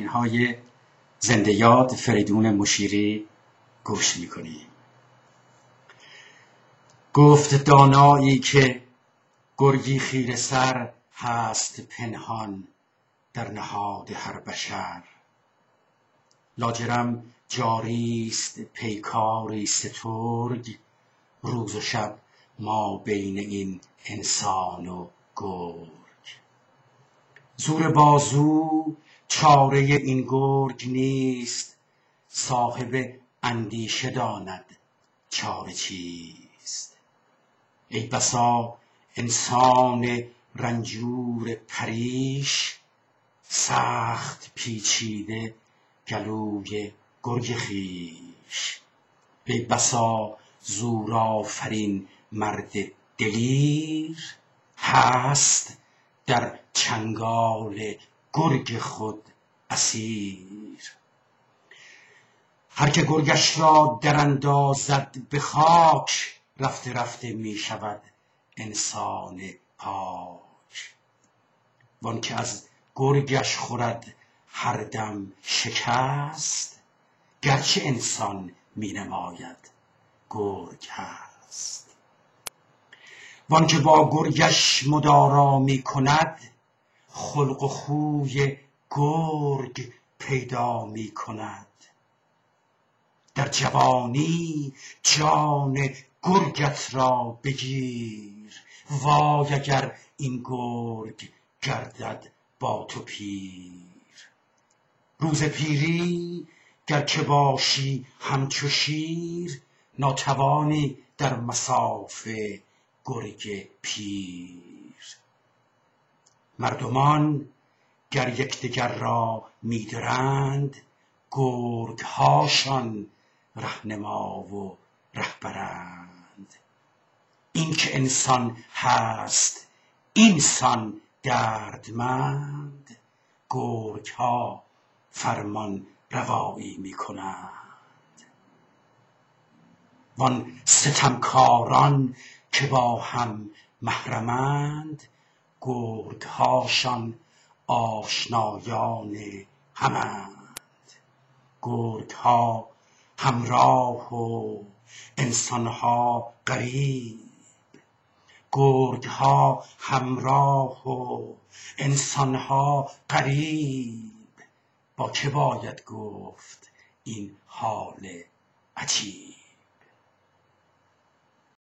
آفرین‌های زنده یاد فریدون مشیری گوش می‌کنیم. گفت دانایی که گرگی خیره سر هست پنهان در نهاد هر بشر. لاجرم جاریست پیکاری سترگ، روز و شب ما بین این انسان و گرگ. زور بازو چاره این گرگ نیست، صاحب اندیشه داند چاره چیست. ای بسا انسان رنجور پریش، سخت پیچیده گلوی گرگ خویش. ای بسا زورآفرین مرد دلیر، هست در چنگال گرگ خود اسیر. هر که گرگش را در اندازد به خاک، رفته رفته می شود انسان پاک. وان که از گرگش خورد هر دم شکست، گرچه انسان می نماید گرگ هست. وان که با گرگش مدارا می کند، خلق و خوی گرگ پیدا می کند. در جوانی جان گرگت را بگیر، وای اگر این گرگ گردد با تو پیر. روز پیری گرچه باشی همچو شیر، ناتوانی در مصاف گرگ پیر. مردمان گر یکدیگر را می‌درند، گرگ هاشان رهنما و رهبرند. این که انسان هست اینسان دردمند، گرگ ها فرمان روایی می کنند. وان ستمکاران که با هم محرمند، گرگ هاشان آشنایان همند. گرگ ها همراه و انسان ها غریب، گرگ ها همراه و انسان ها غریب. با که باید گفت این حال عجیب.